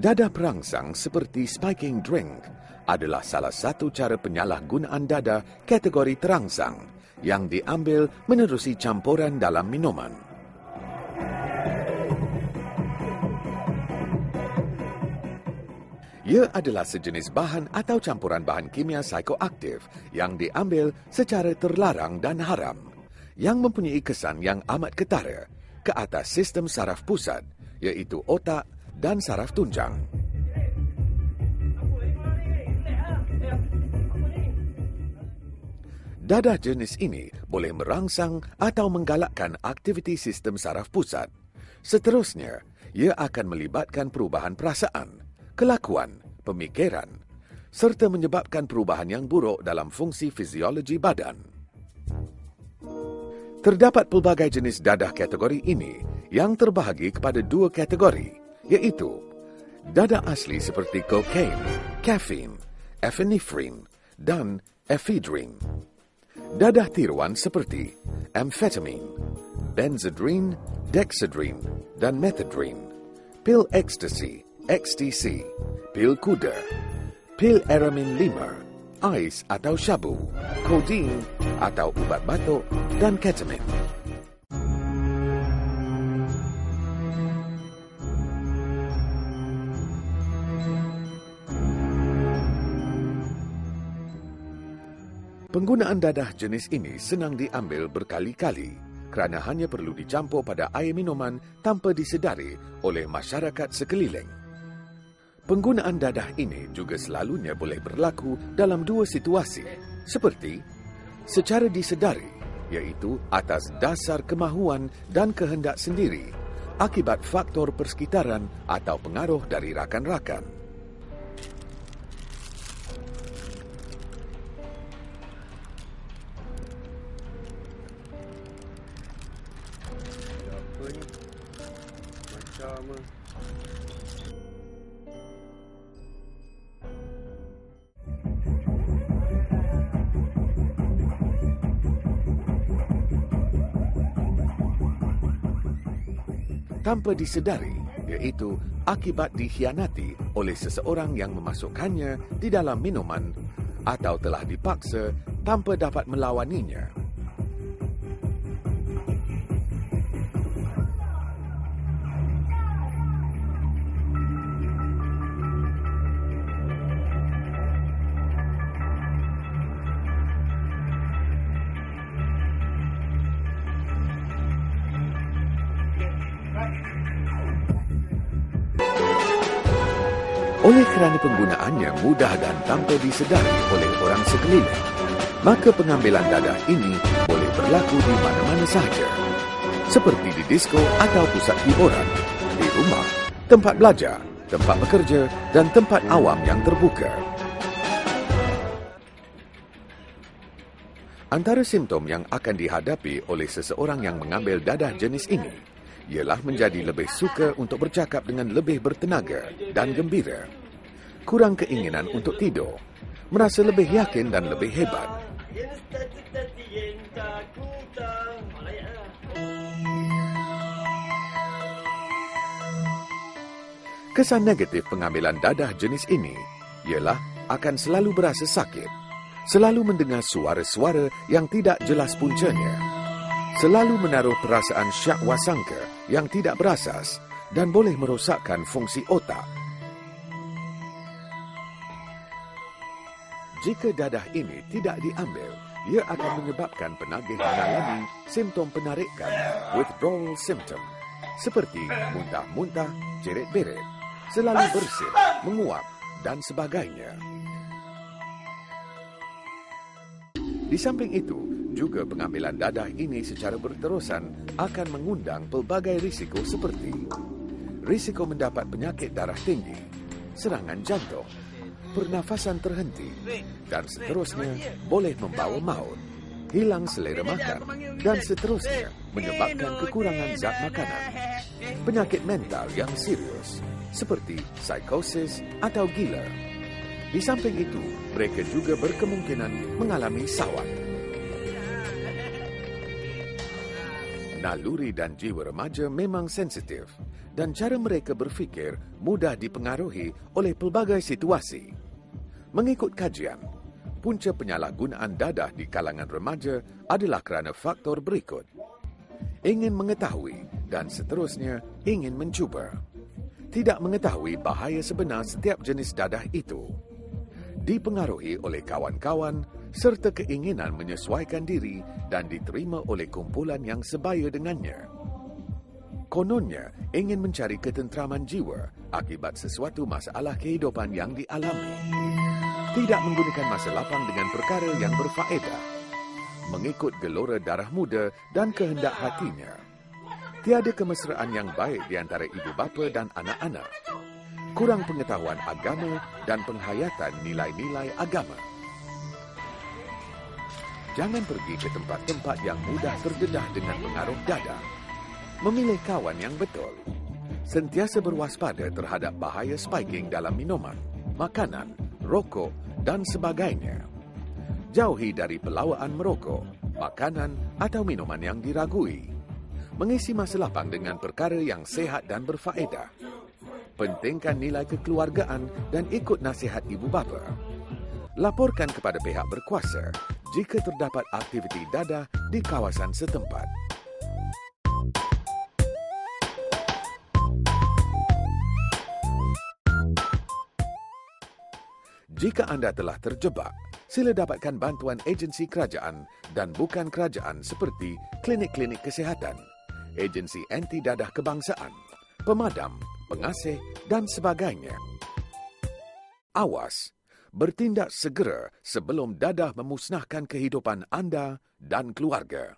Dadah perangsang seperti spiking drink adalah salah satu cara penyalahgunaan dadah kategori terangsang yang diambil menerusi campuran dalam minuman. Ia adalah sejenis bahan atau campuran bahan kimia psikoaktif yang diambil secara terlarang dan haram, yang mempunyai kesan yang amat ketara ke atas sistem saraf pusat, iaitu otak dan saraf tunjang. Dadah jenis ini boleh merangsang atau menggalakkan aktiviti sistem saraf pusat. Seterusnya, ia akan melibatkan perubahan perasaan, kelakuan, pemikiran, serta menyebabkan perubahan yang buruk dalam fungsi fiziologi badan. Terdapat pelbagai jenis dadah kategori ini yang terbahagi kepada dua kategori, iaitu dadah asli seperti kokain, kafein, epinefrin, dan ephedrine. Dadah tiruan seperti amfetamin, benzedrine, dexedrine, dan methadone, pil ekstasi, XTC, pil kuda, pil eramin 5, ais atau syabu, kodin atau ubat batuk, dan ketamin. Penggunaan dadah jenis ini senang diambil berkali-kali kerana hanya perlu dicampur pada air minuman tanpa disedari oleh masyarakat sekeliling. Penggunaan dadah ini juga selalunya boleh berlaku dalam dua situasi, seperti secara disedari, iaitu atas dasar kemahuan dan kehendak sendiri, akibat faktor persekitaran atau pengaruh dari rakan-rakan. Tanpa disedari, iaitu akibat dikhianati oleh seseorang yang memasukkannya di dalam minuman atau telah dipaksa tanpa dapat melawaninya. Oleh kerana penggunaannya mudah dan tanpa disedari oleh orang sekeliling, maka pengambilan dadah ini boleh berlaku di mana-mana sahaja, seperti di disko atau pusat hiburan, di rumah, tempat belajar, tempat bekerja dan tempat awam yang terbuka. Antara simptom yang akan dihadapi oleh seseorang yang mengambil dadah jenis ini ialah menjadi lebih suka untuk bercakap dengan lebih bertenaga dan gembira, kurang keinginan untuk tidur, merasa lebih yakin dan lebih hebat. Kesan negatif pengambilan dadah jenis ini ialah akan selalu berasa sakit, selalu mendengar suara-suara yang tidak jelas puncanya, selalu menaruh perasaan syak wasangka yang tidak berasas dan boleh merosakkan fungsi otak. Jika dadah ini tidak diambil, ia akan menyebabkan penagih mengalami simptom penarikan, withdrawal symptom, seperti muntah-muntah, jerit-berit, selalu bersin, menguap, dan sebagainya. Di samping itu, juga pengambilan dadah ini secara berterusan akan mengundang pelbagai risiko seperti risiko mendapat penyakit darah tinggi, serangan jantung, pernafasan terhenti, dan seterusnya boleh membawa maut, hilang selera makan, dan seterusnya menyebabkan kekurangan zat makanan, penyakit mental yang serius, seperti psikosis atau gila. Di samping itu, mereka juga berkemungkinan mengalami sawat. Naluri dan jiwa remaja memang sensitif dan cara mereka berfikir mudah dipengaruhi oleh pelbagai situasi. Mengikut kajian, punca penyalahgunaan dadah di kalangan remaja adalah kerana faktor berikut. Ingin mengetahui dan seterusnya ingin mencuba. Tidak mengetahui bahaya sebenar setiap jenis dadah itu. Dipengaruhi oleh kawan-kawan serta keinginan menyesuaikan diri dan diterima oleh kumpulan yang sebaya dengannya. Kononnya ingin mencari ketenteraman jiwa akibat sesuatu masalah kehidupan yang dialami. Tidak menggunakan masa lapang dengan perkara yang berfaedah. Mengikut gelora darah muda dan kehendak hatinya. Tiada kemesraan yang baik di antara ibu bapa dan anak-anak. Kurang pengetahuan agama dan penghayatan nilai-nilai agama. Jangan pergi ke tempat-tempat yang mudah terdedah dengan pengaruh dadah. Memilih kawan yang betul. Sentiasa berwaspada terhadap bahaya spiking dalam minuman, makanan, rokok dan sebagainya. Jauhi dari pelawaan merokok, makanan atau minuman yang diragui. Mengisi masa lapang dengan perkara yang sehat dan berfaedah. Pentingkan nilai kekeluargaan dan ikut nasihat ibu bapa. Laporkan kepada pihak berkuasa jika terdapat aktiviti dadah di kawasan setempat. Jika anda telah terjebak, sila dapatkan bantuan agensi kerajaan dan bukan kerajaan seperti klinik-klinik kesihatan, agensi anti dadah kebangsaan, pemadam, pengasih dan sebagainya. Awas, bertindak segera sebelum dadah memusnahkan kehidupan anda dan keluarga.